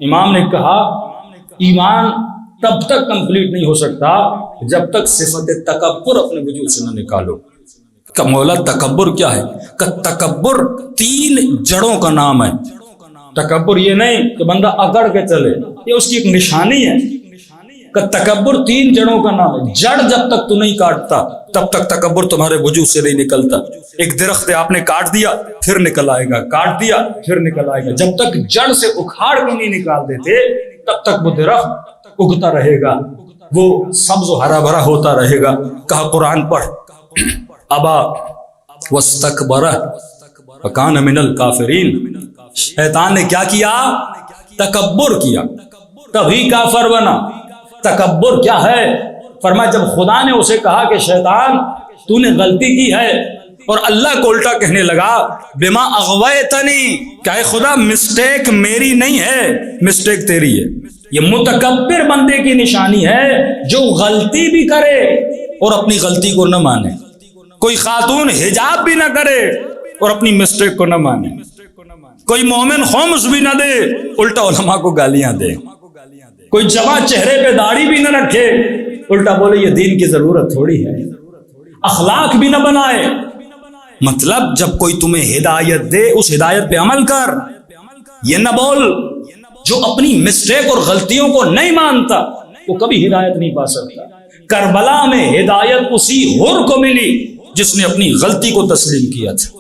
امام نے کہا ایمان تب تک کمپلیٹ نہیں ہو سکتا جب تک صفت تکبر اپنے وجود سے نہ نکالو. کہ مولا تکبر کیا ہے؟ کہ تکبر 3 جڑوں کا نام ہے. تکبر یہ نہیں کہ بندہ اکڑ کے چلے، یہ اس کی ایک نشانی ہے. کہ تکبر 3 جڑوں کا نام ہے. جڑ جب تک تو نہیں کاٹتا تب تک تکبر تمہارے وجود سے نہیں نکلتا. ایک درخت ہے، آپ نے کاٹ دیا پھر نکل آئے گا، کاٹ دیا پھر نکل آئے گا. جب تک جڑ سے اکھاڑ کے نہیں نکال دیتے تب تک وہ درخت اگتا رہے گا، وہ سبز و ہرا بھرا ہوتا رہے گا. کہا قرآن پڑھ ابا واستکبر وکان من الکافرین. شیطان نے کیا کیا؟ تکبر کیا، تبھی کافر بنا. تکبر کیا ہے؟ فرمایا جب خدا نے اسے کہا کہ شیطان تو نے غلطی کی ہے، اور اللہ کو الٹا کہنے لگا بما اغویتنی، کہ اے خدا مسٹیک میری نہیں ہے، مسٹیک تیری ہے. یہ متکبر بندے کی نشانی ہے جو غلطی بھی کرے اور اپنی غلطی کو نہ مانے. کوئی خاتون حجاب بھی نہ کرے اور اپنی مسٹیک کو نہ مانے. کوئی مومن خمس بھی نہ دے، الٹا علماء کو گالیاں دے. کوئی جمع چہرے پہ داڑھی بھی نہ رکھے، الٹا بولے یہ دین کی ضرورت تھوڑی ہے. اخلاق بھی نہ بنائے. مطلب جب کوئی تمہیں ہدایت دے اس ہدایت پہ عمل کر. یہ نہ بول جو اپنی مسٹیک اور غلطیوں کو نہیں مانتا وہ کبھی ہدایت نہیں پا سکتا. کربلا میں ہدایت اسی حر کو ملی جس نے اپنی غلطی کو تسلیم کیا تھا،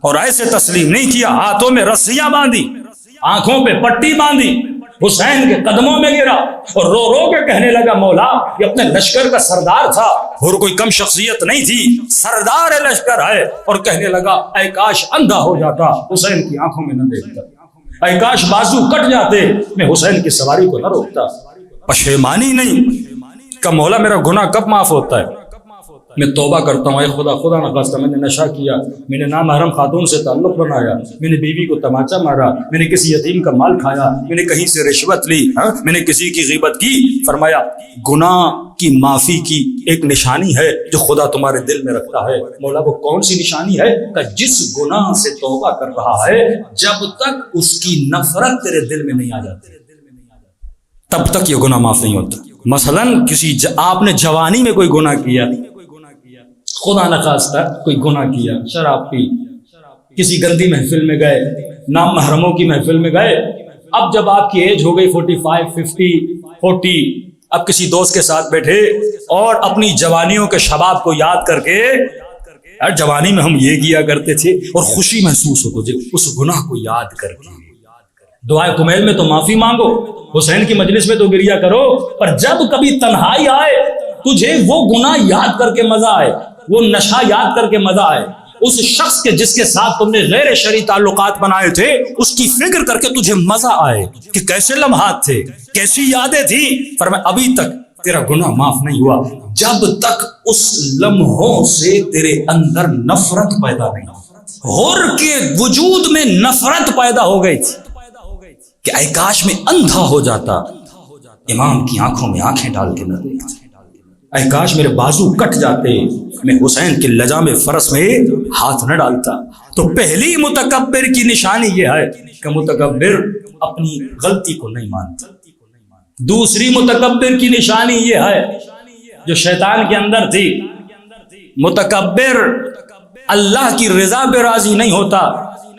اور ایسے تسلیم نہیں کیا، ہاتھوں میں رسیاں باندھی، آنکھوں پہ پٹی باندھی، حسین کے قدموں میں گرا اور رو رو کے کہنے لگا مولا یہ اپنے لشکر کا سردار تھا اور کوئی کم شخصیت نہیں تھی، سردار لشکر ہے. اور کہنے لگا اے کاش اندھا ہو جاتا، حسین کی آنکھوں میں نہ دیکھتا. اے کاش بازو کٹ جاتے، میں حسین کی سواری کو نہ روکتا. پشیمانی نہیں کہ مولا میرا گناہ کب معاف ہوتا ہے؟ میں توبہ کرتا ہوں، اے خدا نہ خواستہ میں نے نشہ کیا، میں نے نامحرم خاتون سے تعلق بنایا، میں نے بیوی کو تماچا مارا، میں نے کسی یتیم کا مال کھایا، میں نے کہیں سے رشوت لی، میں نے کسی کی غیبت کی. فرمایا گناہ کی معافی کی ایک نشانی ہے جو خدا تمہارے دل میں رکھتا ہے. مولا وہ کون سی نشانی ہے؟ کہ جس گناہ سے توبہ کر رہا ہے جب تک اس کی نفرت تیرے دل میں نہیں آ جاتی تب تک یہ گناہ معاف نہیں ہوتا. مثلاً آپ نے جوانی میں کوئی گناہ کیا، خدا نخواستہ کوئی گناہ کیا، شراب پی، کسی گندی محفل میں گئے، نام محرموں کی محفل میں گئے. اب جب آپ کی ایج ہو گئی 45 50 40، اب کسی دوست کے ساتھ بیٹھے اور اپنی جوانیوں کے شباب کو یاد کر کے یار جوانی میں ہم یہ کیا کرتے تھے اور خوشی محسوس ہو تجھے اس گناہ کو یاد کر کے. دعائے کمیل میں تو معافی مانگو، حسین کی مجلس میں تو گریا کرو، پر جب کبھی تنہائی آئے تجھے وہ گناہ یاد کر کے مزہ آئے، وہ نشہ یاد کر کے مزہ آئے، اس شخص کے جس کے ساتھ تم نے غیر شرعی تعلقات بنائے تھے اس کی فکر کر کے تجھے مزہ آئے کہ کیسے لمحات تھے، کیسی یادیں تھیں. فرمایا ابھی تک تیرا گناہ معاف نہیں ہوا جب تک اس لمحوں سے تیرے اندر نفرت پیدا نہیں ہو. حر کے وجود میں نفرت پیدا ہو گئی تھی کہ اے کاش میں اندھا ہو جاتا، امام کی آنکھوں میں آنکھیں ڈال کے نہ دیکھتا، اے کاش میرے بازو کٹ جاتے، میں حسین کے لجام فرس میں ہاتھ نہ ڈالتا. تو پہلی متکبر کی نشانی یہ ہے کہ متکبر اپنی غلطی کو نہیں مانتا. دوسری متکبر کی نشانی یہ ہے جو شیطان کے اندر تھی، متکبر اللہ کی رضا پہ راضی نہیں ہوتا،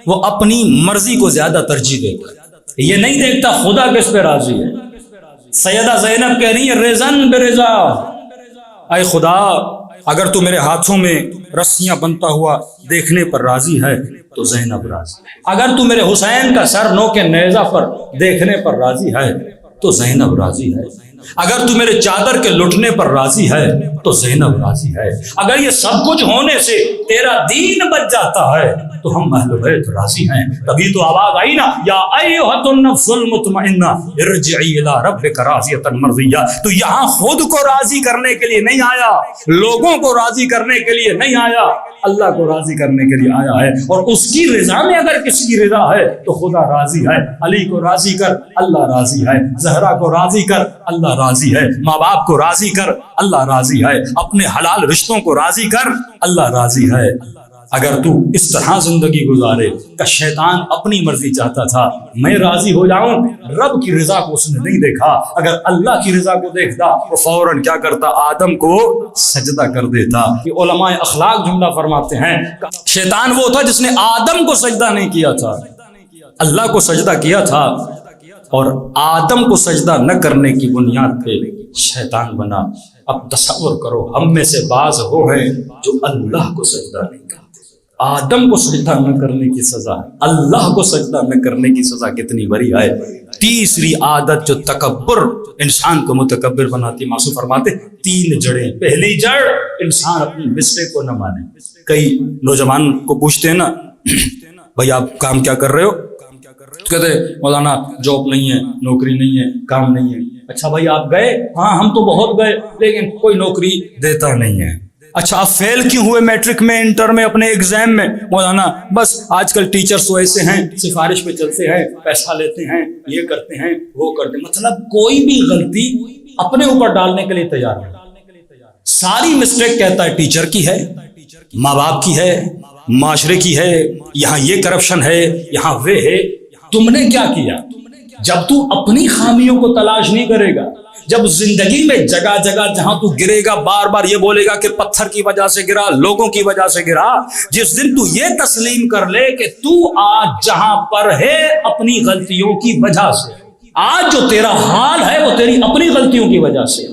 وہ اپنی مرضی کو زیادہ ترجیح دیتا. یہ نہیں دیکھتا خدا کس پہ راضی ہے. سیدہ زینب کہہ رہی ہے رضن برضا، اے خدا اگر تو میرے ہاتھوں میں رسیاں بنتا ہوا دیکھنے پر راضی ہے تو زینب راضی ہے، اگر تو میرے حسین کا سر نو کے نیزہ پر دیکھنے پر راضی ہے تو زینب راضی ہے، اگر تو میرے چادر کے لٹنے پر راضی ہے تو زینب راضی ہے، اگر یہ سب کچھ ہونے سے تیرا دین بچ جاتا ہے تو ہم اہل بیت راضی ہیں. تبھی تو آواز آئی نا یا ایھا النفس المطمئنہ ارجعی الی ربک راضیۃ مرضیہ. تو یہاں خود کو راضی کرنے کے لیے نہیں آیا، لوگوں کو راضی کرنے کے لیے نہیں آیا، اللہ کو راضی کرنے کے لیے آیا ہے. اور اس کی رضا میں اگر کسی کی رضا ہے تو خدا راضی ہے. علی کو راضی کر اللہ راضی ہے، زہرا کو راضی کر اللہ راضی ہے، ماں باپ کو راضی کر اللہ راضی ہے، اپنے حلال رشتوں کو راضی کر اللہ راضی ہے. اگر تو اس طرح زندگی گزارے کہ شیطان اپنی مرضی چاہتا تھا میں راضی ہو جاؤں، رب کی رضا کو اس نے نہیں دیکھا، اگر اللہ کی رضا کو دیکھتا وہ فوراً کیا کرتا، آدم کو سجدہ کر دیتا۔ یہ علماء اخلاق جملہ فرماتے ہیں شیطان وہ تھا جس نے آدم کو سجدہ نہیں کیا تھا، اللہ کو سجدہ کیا تھا، اور آدم کو سجدہ نہ کرنے کی بنیاد پہ شیطان بنا۔ اب تصور کرو ہم میں سے بعض وہ ہیں جو اللہ کو سجدہ نہیں کرتے۔ آدم کو سجدہ نہ کرنے کی سزا، اللہ کو سجدہ نہ کرنے کی سزا کتنی بڑی ہے۔ تیسری عادت جو تکبر انسان کو متکبر بناتی، معصوم فرماتے 3 جڑیں۔ پہلی جڑ انسان اپنی مسٹیک کو نہ مانے۔ کئی نوجوان کو پوچھتے ہیں نا بھائی آپ کام کیا کر رہے ہو، کہتے مولانا جاب نہیں ہے، نوکری نہیں ہے، کام نہیں ہے۔ اچھا بھائی آپ گئے؟ ہاں ہم تو بہت گئے لیکن کوئی نوکری دیتا نہیں ہے۔ اچھا آپ فیل کیوں ہوئے میٹرک میں، انٹر میں، اپنے ایگزام میں؟ مولانا بس آج کل ٹیچرز تو ایسے ہیں، سفارش پہ چلتے ہیں، پیسہ لیتے ہیں، یہ کرتے ہیں وہ کرتے ہیں۔ مطلب کوئی بھی غلطی اپنے اوپر ڈالنے کے لیے تیار ہے۔ ساری مسٹیک کہتا ہے ٹیچر کی ہے، ماں باپ کی ہے، معاشرے کی ہے، یہاں یہ کرپشن ہے، یہاں وہ ہے۔ تم نے کیا کیا؟ جب تو اپنی خامیوں کو تلاش نہیں کرے گا، جب زندگی میں جگہ جگہ جہاں تو گرے گا بار بار یہ بولے گا کہ پتھر کی وجہ سے گرا، لوگوں کی وجہ سے گرا، جس دن تو یہ تسلیم کر لے کہ تو آج جہاں پر ہے اپنی غلطیوں کی وجہ سے، آج جو تیرا حال ہے وہ تیری اپنی غلطیوں کی وجہ سے،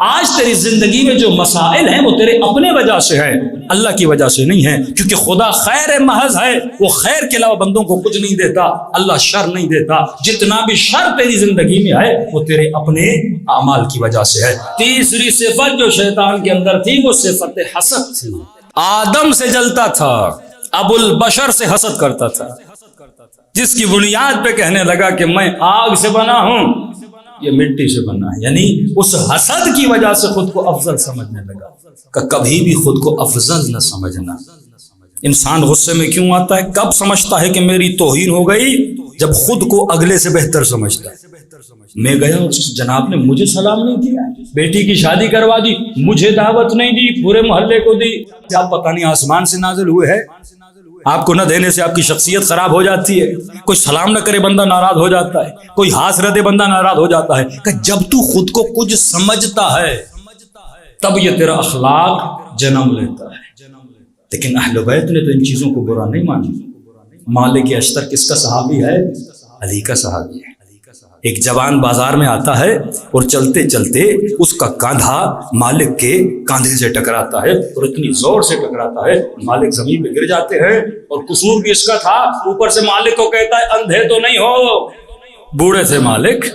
آج تیری زندگی میں جو مسائل ہیں وہ تیرے اپنے وجہ سے ہے، اللہ کی وجہ سے نہیں ہے، کیونکہ خدا خیر محض ہے، وہ خیر کے علاوہ بندوں کو کچھ نہیں دیتا، اللہ شر نہیں دیتا۔ جتنا بھی شر تیری زندگی میں ہے وہ تیرے اپنے اعمال کی وجہ سے ہے۔ تیسری صفت جو شیطان کے اندر تھی وہ صفت حسد تھی۔ آدم سے جلتا تھا، ابو البشر سے حسد کرتا تھا، جس کی بنیاد پہ کہنے لگا کہ میں آگ سے بنا ہوں، یہ مٹی سے بنا ہے، یعنی اس حسد کی وجہ سے خود کو افضل سمجھنے لگا۔ کہ کبھی بھی خود کو افضل نہ سمجھنا۔ انسان غصے میں کیوں آتا ہے، کب سمجھتا ہے کہ میری توہین ہو گئی؟ جب خود کو اگلے سے بہتر سمجھتا ہے۔ میں گیا اور جناب نے مجھے سلام نہیں کیا، بیٹی کی شادی کروا دی، مجھے دعوت نہیں دی، پورے محلے کو دی، کیا پتہ نہیں آسمان سے نازل ہوئے ہے؟ آپ کو نہ دینے سے آپ کی شخصیت خراب ہو جاتی ہے، کوئی سلام نہ کرے بندہ ناراض ہو جاتا ہے، کوئی ہاتھ رہ دے بندہ ناراض ہو جاتا ہے۔ کہ جب تو خود کو کچھ سمجھتا ہے تب یہ تیرا اخلاق جنم لیتا ہے۔ لیکن اہل بیت نے تو ان چیزوں کو برا نہیں مانا۔ مالک اشتر کس کا صحابی ہے؟ علی کا صحابی ہے۔ ایک جوان بازار میں آتا ہے اور چلتے چلتے اس کا کاندھا مالک کے کاندھے سے ٹکراتا ہے، اور اتنی زور سے ٹکراتا ہے مالک زمین پہ گر جاتے ہیں، اور قصور بھی اس کا تھا۔ اوپر سے مالک کو کہتا ہے اندھے تو نہیں ہو، بوڑھے تھے مالک،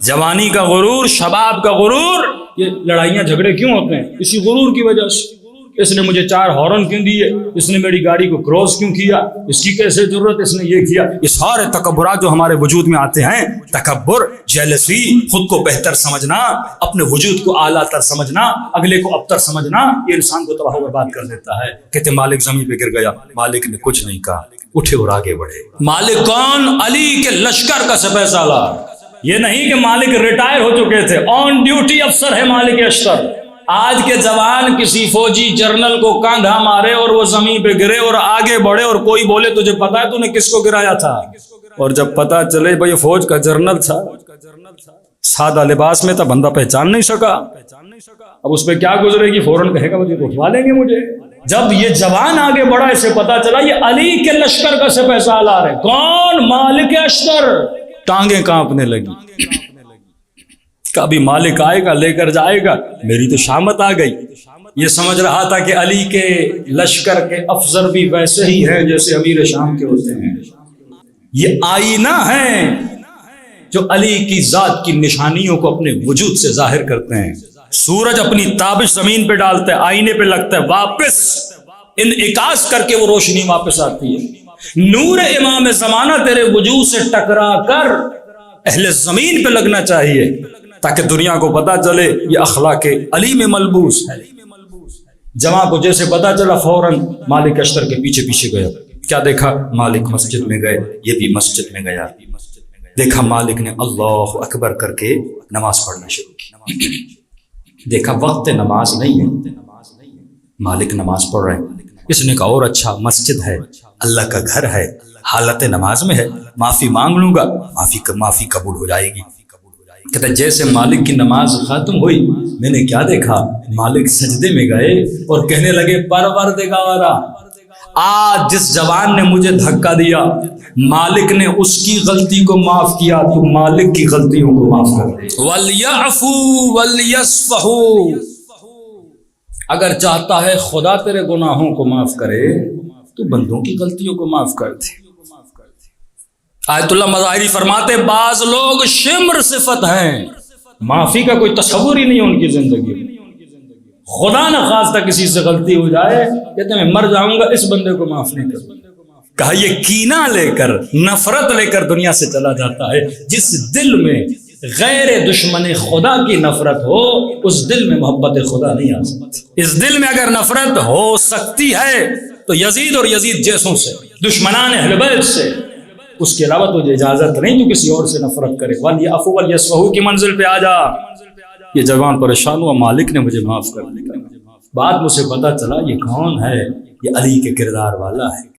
جوانی کا غرور، شباب کا غرور۔ یہ لڑائیاں جھگڑے کیوں ہوتے ہیں؟ اسی غرور کی وجہ سے۔ اس نے مجھے 4 ہارن کیوں دیے، اس نے میری گاڑی کو کراس کیوں کیا، اس کی کیسے ضرورت، اس نے یہ کیا۔ یہ سارے تکبرات جو ہمارے وجود میں آتے ہیں، تکبر، جیلسی، خود کو بہتر سمجھنا، اپنے وجود کو اعلیٰ تر سمجھنا، اگلے کو ابتر سمجھنا، یہ انسان کو تباہ و برباد کر دیتا ہے۔ کہتے مالک زمین پہ گر گیا، مالک نے کچھ نہیں کہا، اٹھے اور آگے بڑھے۔ مالک کون؟ علی کے لشکر کا سپہ سالار۔ یہ نہیں کہ مالک ریٹائر ہو چکے تھے، آن ڈیوٹی افسر ہے مالک اشتر۔ آج کے جوان کسی فوجی جرنل کو کاندھا مارے اور وہ زمین پہ گرے اور آگے بڑھے، اور کوئی بولے تجھے پتا ہے تو نے کس کو گرایا تھا، اور جب پتا چلے بھئی فوج کا جرنل تھا، سادہ لباس میں تھا، بندہ پہچان نہیں سکا، اب اس پہ کیا گزرے گی، فوراً کہے گا مجھے اٹھوا لیں گے مجھے۔ جب یہ جوان آگے بڑھا، اسے پتا چلا یہ علی کے لشکر کا سپہ سالار ہے۔ کون؟ مالک اشتر۔ ٹانگیں کانپنے لگی، کبھی مالک آئے گا لے کر جائے گا، میری تو شامت آ گئی۔ یہ سمجھ رہا تھا کہ علی کے لشکر کے افسر بھی ویسے ہی ہیں جیسے امیر شام کے ہوتے ہیں۔ یہ آئینہ ہیں جو علی کی ذات کی نشانیوں کو اپنے وجود سے ظاہر کرتے ہیں۔ سورج اپنی تابش زمین پہ ڈالتا ہے، آئینے پہ لگتا ہے، واپس انعکاس کر کے وہ روشنی واپس آتی ہے۔ نور امام زمانہ تیرے وجود سے ٹکرا کر اہل زمین پہ لگنا چاہیے، تاکہ دنیا کو پتا چلے یہ اخلاق علی میں ملبوس ہے۔ جماع کو جیسے پتا چلا فوراً مالک اشتر کے پیچھے پیچھے گیا۔ کیا دیکھا؟ مالک مسجد میں گئے، یہ بھی مسجد میں گیا۔ دیکھا مالک نے اللہ اکبر کر کے نماز پڑھنا شروع کی۔ دیکھا وقت نماز نہیں ہے، مالک نماز پڑھ رہے ہیں۔ اس نے کہا اور اچھا مسجد ہے، اللہ کا گھر ہے، حالت نماز میں ہے، معافی مانگ لوں گا، معافی قبول ہو جائے گی۔ کہتا ہے جیسے مالک کی نماز ختم ہوئی میں نے کیا دیکھا، مالک سجدے میں گئے اور کہنے لگے پروردگارا، آج جس جوان نے مجھے دھکا دیا مالک نے اس کی غلطی کو معاف کیا، تو مالک کی غلطیوں کو معاف کر دے۔ وَلْيَعْفُوا وَلْيَصْفَحُوا، اگر چاہتا ہے خدا تیرے گناہوں کو معاف کرے تو بندوں کی غلطیوں کو معاف کر دے۔ آیت اللہ مظاہری فرماتے بعض لوگ شمر صفت ہیں، معافی کا کوئی تصور ہی نہیں ہے ان کی زندگی میں، خدا نہ خواستہ کسی سے غلطی ہو جائے کہتے میں مر جاؤں گا اس بندے کو معاف نہیں کروں۔ کہا یہ کینہ لے کر نفرت لے کر دنیا سے چلا جاتا ہے۔ جس دل میں غیر دشمن خدا کی نفرت ہو اس دل میں محبت خدا نہیں آ سکتی۔ اس دل میں اگر نفرت ہو سکتی ہے تو یزید اور یزید جیسوں سے، دشمنان اہل بیت سے، اس کے علاوہ تجھے اجازت نہیں تو کسی اور سے نفرت کرے۔ وَلْيَعْفُوا وَلْيَصْفَحُوا کی منزل پہ آ جا۔ یہ جوان پریشان ہوا، مالک نے مجھے معاف کر دیا۔ بعد مجھے پتا چلا یہ کون ہے، یہ علی کے کردار والا ہے۔